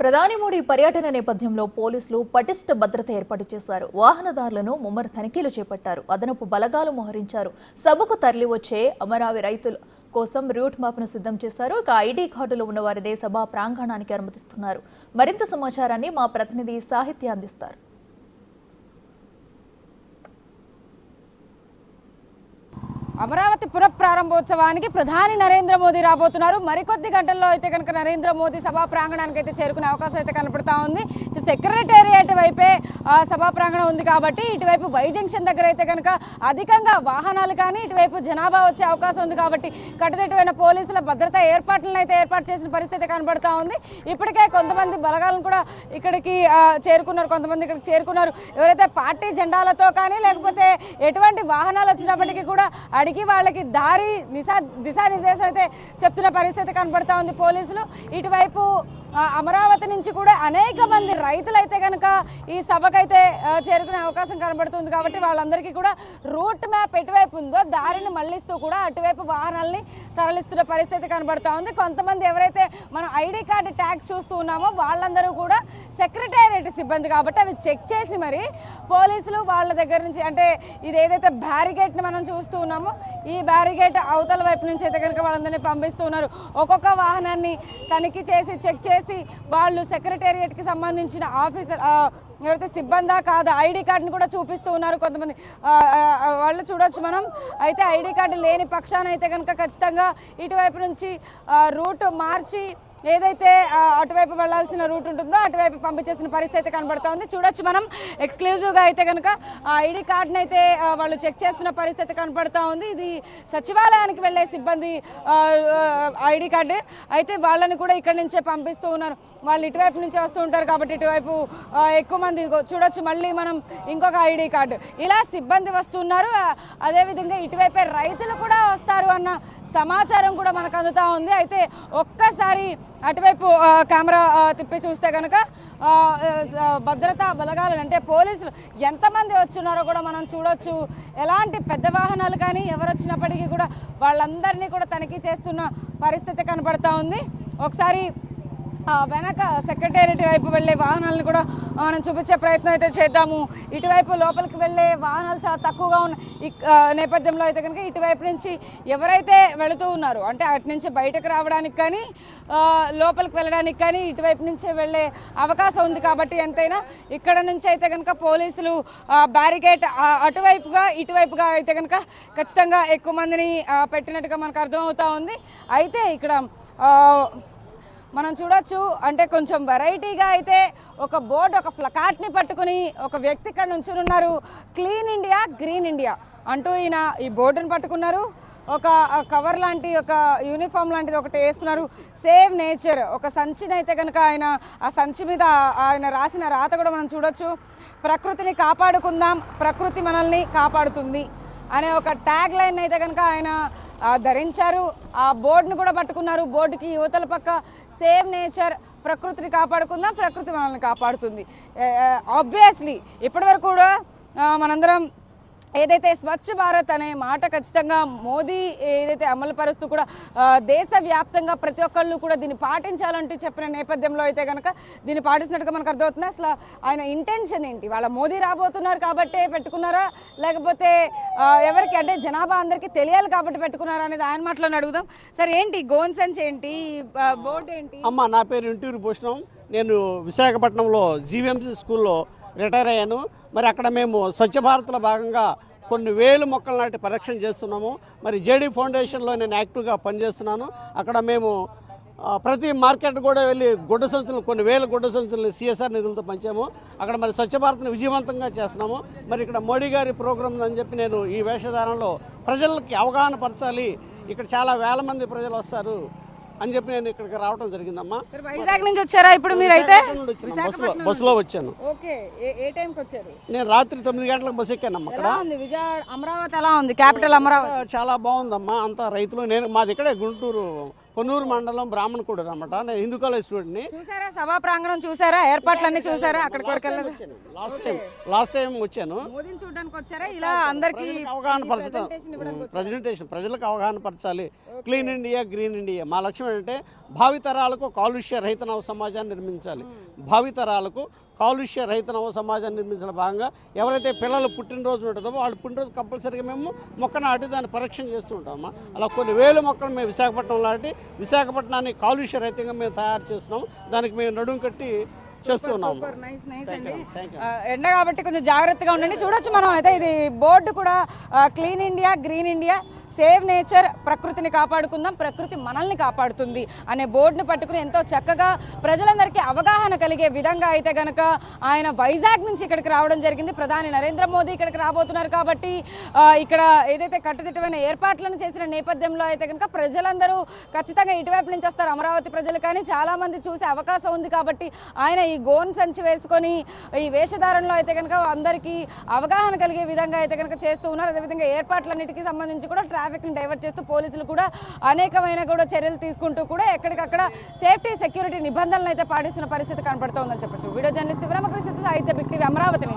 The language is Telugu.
ప్రధాని మోడీ పర్యటన నేపథ్యంలో పోలీసులు పటిష్ట భద్రత ఏర్పాటు చేశారు. వాహనదారులను ముమ్మర తనిఖీలు చేపట్టారు. అదనపు బలగాలు మోహరించారు. సభకు తరలివచ్చే అమరావతి రైతుల కోసం రూట్ మ్యాప్ను సిద్ధం చేశారు. ఇక ఐడి కార్డులు ఉన్న వారినే సభా ప్రాంగణానికి అనుమతిస్తున్నారు. మరింత సమాచారాన్ని మా ప్రతినిధి సాహిత్య అందిస్తారు. అమరావతి పునఃప్రారంభోత్సవానికి ప్రధాని నరేంద్ర మోదీ రాబోతున్నారు. మరికొద్ది గంటల్లో అయితే కనుక నరేంద్ర మోదీ సభా ప్రాంగణానికి అయితే చేరుకునే అవకాశం అయితే కనపడతా ఉంది. సెక్రటేరియట్ వైపే సభా ప్రాంగణం ఉంది కాబట్టి ఇటువైపు వై జంక్షన్ దగ్గర అయితే కనుక అధికంగా వాహనాలు కానీ ఇటువైపు జనాభా వచ్చే అవకాశం ఉంది కాబట్టి కట్టుదిట్టమైన పోలీసుల భద్రతా ఏర్పాట్లను అయితే ఏర్పాటు చేసిన పరిస్థితి కనబడతా ఉంది. ఇప్పటికే కొంతమంది బలగాలను కూడా ఇక్కడికి చేరుకున్నారు, కొంతమంది ఇక్కడికి చేరుకున్నారు. ఎవరైతే పార్టీ జెండాలతో కానీ లేకపోతే ఎటువంటి వాహనాలు వచ్చినప్పటికీ కూడా అడిగి వాళ్ళకి దారి దిశానిర్దేశం అయితే చెప్తున్న పరిస్థితి కనబడతా ఉంది పోలీసులు. ఇటువైపు అమరావతి నుంచి కూడా అనేక మంది రైతులైతే కనుక ఈ సభకైతే చేరుకునే అవకాశం కనబడుతుంది కాబట్టి వాళ్ళందరికీ కూడా రూట్ మ్యాప్ ఎటువైపు ఉందో దారిని మళ్లిస్తూ కూడా అటువైపు వాహనాలని తరలిస్తున్న పరిస్థితి కనబడతా ఉంది. కొంతమంది ఎవరైతే మనం ఐడి కార్డు ట్యాగ్స్ చూస్తూ ఉన్నామో వాళ్ళందరూ కూడా సెక్రటేరియట్ సిబ్బంది కాబట్టి అవి చెక్ చేసి మరి పోలీసులు వాళ్ళ దగ్గర నుంచి అంటే ఇది ఏదైతే బ్యారిగేట్ని మనం చూస్తూ ఉన్నామో ఈ బ్యారిగేట్ అవతల వైపు నుంచి అయితే కనుక వాళ్ళందరినీ పంపిస్తూ ఉన్నారు. ఒక్కొక్క వాహనాన్ని తనిఖీ చేసి చెక్ చేసి వాళ్ళు సెక్రటేరియట్కి సంబంధించిన ఆఫీసర్ ఎవరైతే సిబ్బందా కాదా ఐడి కార్డుని కూడా చూపిస్తూ ఉన్నారు. కొంతమంది వాళ్ళు చూడొచ్చు మనం. అయితే ఐడి కార్డు లేని పక్షాన అయితే కనుక ఖచ్చితంగా ఇటువైపు నుంచి రూట్ మార్చి ఏదైతే అటువైపు వెళ్లాల్సిన రూట్ ఉంటుందో అటువైపు పంపించేసిన పరిస్థితి కనబడతా ఉంది. చూడొచ్చు మనం ఎక్స్క్లూజివ్గా అయితే కనుక ఆ ఐడి కార్డుని అయితే వాళ్ళు చెక్ చేస్తున్న పరిస్థితి కనబడతా ఉంది. ఇది సచివాలయానికి వెళ్లే సిబ్బంది ఐడి కార్డు అయితే వాళ్ళని కూడా ఇక్కడి నుంచే పంపిస్తూ ఉన్నారు. వాళ్ళు ఇటువైపు నుంచి వస్తూ ఉంటారు కాబట్టి ఇటువైపు ఎక్కువ మంది చూడొచ్చు. మళ్ళీ మనం ఇంకొక ఐడి కార్డు ఇలా సిబ్బంది వస్తున్నారు. అదేవిధంగా ఇటువైపే రైతులు కూడా వస్తారు అన్న సమాచారం కూడా మనకు అందుతూ ఉంది. అయితే ఒక్కసారి అటువైపు కెమెరా తిప్పి చూస్తే కనుక భద్రతా బలగాలు అంటే పోలీసులు ఎంతమంది వచ్చున్నారో కూడా మనం చూడొచ్చు. ఎలాంటి పెద్ద వాహనాలు కానీ ఎవరు వచ్చినప్పటికీ కూడా వాళ్ళందరినీ కూడా తనిఖీ చేస్తున్న పరిస్థితి కనబడతా ఉంది. ఒకసారి వెనక సెక్రటేరియట్ వైపు వెళ్ళే వాహనాలను కూడా మనం చూపించే ప్రయత్నం అయితే చేద్దాము. ఇటువైపు లోపలికి వెళ్ళే వాహనాలు చాలా తక్కువగా ఉన్న నేపథ్యంలో అయితే కనుక ఇటువైపు నుంచి ఎవరైతే వెళుతూ ఉన్నారో అంటే అటు నుంచి బయటకు రావడానికి కానీ లోపలికి వెళ్ళడానికి కానీ ఇటువైపు నుంచి వెళ్ళే అవకాశం ఉంది కాబట్టి ఎంతైనా ఇక్కడ నుంచి అయితే కనుక పోలీసులు బ్యారికేడ్ అటువైపుగా ఇటువైపుగా అయితే కనుక ఖచ్చితంగా ఎక్కువ మందిని పెట్టినట్టుగా మనకు అర్థమవుతా ఉంది. అయితే ఇక్కడ మనం చూడొచ్చు అంటే కొంచెం వెరైటీగా అయితే ఒక బోర్డు ఒక ప్లకార్డ్ని పట్టుకుని ఒక వ్యక్తి ఇక్కడ నుంచి ఉన్నారు. క్లీన్ ఇండియా గ్రీన్ ఇండియా అంటూ ఈయన ఈ బోర్డుని పట్టుకున్నారు. ఒక కవర్ లాంటి ఒక యూనిఫామ్ లాంటిది ఒకటి వేసుకున్నారు. సేవ్ నేచర్ ఒక సంచిని అయితే కనుక ఆయన ఆ సంచి మీద ఆయన రాసిన రాత కూడా మనం చూడొచ్చు. ప్రకృతిని కాపాడుకుందాం, ప్రకృతి మనల్ని కాపాడుతుంది అనే ఒక ట్యాగ్ లైన్ అయితే కనుక ఆయన ధరించారు. ఆ బోర్డును కూడా పట్టుకున్నారు. బోర్డుకి యువతల పక్క సేవ్ నేచర్, ప్రకృతిని కాపాడుకుందాం, ప్రకృతి మనల్ని కాపాడుతుంది. ఆబ్వియస్లీ ఇప్పటివరకు కూడా మనందరం ఏదైతే స్వచ్ఛ భారత్ అనే మాట ఖచ్చితంగా మోదీ ఏదైతే అమలు పరుస్తూ కూడా దేశవ్యాప్తంగా ప్రతి ఒక్కళ్ళు కూడా దీన్ని పాటించాలంటూ చెప్పిన నేపథ్యంలో అయితే కనుక దీన్ని పాటిస్తున్నట్టుగా మనకు అర్థమవుతుంది. అసలు ఆయన ఇంటెన్షన్ ఏంటి? వాళ్ళ మోదీ రాబోతున్నారు కాబట్టే పెట్టుకున్నారా లేకపోతే ఎవరికి అంటే జనాభా అందరికీ తెలియాలి కాబట్టి పెట్టుకున్నారా అనేది ఆయన మాటలను అడుగుదాం. సరే ఏంటి గోన్ సెన్స్ ఏంటి, బోర్డు ఏంటి? అమ్మ నా పేరు ఇంటూరు భూషణం. నేను విశాఖపట్నంలో జీవీఎంసీ స్కూల్లో రిటైర్ అయ్యాను. మరి అక్కడ మేము స్వచ్ఛ భారత్లో భాగంగా కొన్ని వేలు మొక్కలు నాటి పరిరక్షణ చేస్తున్నాము. మరి జేడీ ఫౌండేషన్లో నేను యాక్టివ్గా పనిచేస్తున్నాను. అక్కడ మేము ప్రతి మార్కెట్ కూడా వెళ్ళి గుడ్డ సంచులు కొన్ని వేల గుడ్డ సంచులు సిఎస్ఆర్ నిధులతో పంచాము. అక్కడ మరి స్వచ్ఛ భారత్ని విజయవంతంగా చేస్తున్నాము. మరి ఇక్కడ మోడీ గారి ప్రోగ్రాం అని చెప్పి నేను ఈ వేషధారణలో ప్రజలకి అవగాహన పరచాలి, ఇక్కడ చాలా వేల మంది ప్రజలు వస్తారు అని చెప్పి నేను ఇక్కడికి రావడం జరిగిందమ్మా. వైజాగ్ నుంచి వచ్చారా? ఇప్పుడు మీరు అయితే బస్సులో వచ్చాను. ఓకే, ఏ టైంకి వచ్చారు? నేను రాత్రి 9 గంటలకు బస్సు ఎక్కానమ్మా. అక్కడ అమరావతి ఎలా ఉంది? క్యాపిటల్ అమరావతి చాలా బాగుందమ్మా. అంతా రైతులు. మాది ఇక్కడే గుంటూరు పొన్నూరు మండలం బ్రాహ్మణకూడూరు అనమాట. నేను హిందూ కాలేజ్ స్టూడెంట్ని. చూసారా సభా ప్రాంగణం, చూసారా ఏర్పాట్లన్నీ చూసారా? అక్కడికి వరకు వెళ్ళదు. లాస్ట్ టైం వచ్చాను. మోదీని చూడడానికి వచ్చారా? ఇలా అందరికి అవగాహన పరచడం, ప్రజెంటేషన్ ప్రజలకు అవగాహన పరచాలి. Clean India, green India. మా లక్ష్యం ఏంటంటే భావితరాలకు కాలుష్య రహిత నవ సమాజాన్ని నిర్మించాలి. భావితరాలకు కాలుష్య రహిత నవ సమాజాన్ని నిర్మించిన భాగంగా ఎవరైతే పిల్లలు పుట్టినరోజు ఉంటుందో వాళ్ళు పుట్టినరోజు కంపల్సరీగా మేము మొక్క నాటి దాన్ని పరీక్షణ చేస్తూ ఉంటాము. అలా కొన్ని వేల మొక్కలు మేము విశాఖపట్నం లాంటి విశాఖపట్నాన్ని కాలుష్య రహితంగా మేము తయారు చేస్తున్నాము. దానికి మేము నడుము కట్టి చేస్తూ ఉన్నాము. ఎండ కాబట్టి కొంచెం జాగ్రత్తగా ఉండండి. చూడొచ్చు మనం అయితే ఇది బోర్డు కూడా clean India, green India, save nature, ప్రకృతిని కాపాడుకుందాం, ప్రకృతి మనల్ని కాపాడుతుంది అనే బోర్డుని పట్టుకుని ఎంతో చక్కగా ప్రజలందరికీ అవగాహన కలిగే విధంగా అయితే కనుక ఆయన వైజాగ్ నుంచి ఇక్కడికి రావడం జరిగింది. ప్రధాని నరేంద్ర మోదీ ఇక్కడికి రాబోతున్నారు కాబట్టి ఇక్కడ ఏదైతే కట్టుదిట్టమైన ఏర్పాట్లను చేసిన నేపథ్యంలో అయితే కనుక ప్రజలందరూ ఖచ్చితంగా ఇటువైపు నుంచి వస్తారు. అమరావతి ప్రజలు కానీ చాలామంది చూసే అవకాశం ఉంది కాబట్టి ఆయన ఈ గోన్ సంచి వేసుకొని ఈ వేషధారణలో అయితే కనుక అందరికీ అవగాహన కలిగే విధంగా అయితే కనుక చేస్తూ ఉన్నారు. అదేవిధంగా ఏర్పాట్లన్నిటికీ సంబంధించి కూడా ట్రాఫిక్ని డైవర్ట్ చేస్తూ పోలీసులు కూడా అనేకమైన కూడా చర్యలు తీసుకుంటూ కూడా ఎక్కడికక్కడ సేఫ్టీ సెక్యూరిటీ నిబంధనలు అయితే పాటిస్తున్న పరిస్థితి కనపడుతోందని చెప్పొచ్చు. వీడియో జర్నలిస్ట్ శివరామకృష్ణ, సాహిత్య బిగ్ టీవీ, అమరావతి.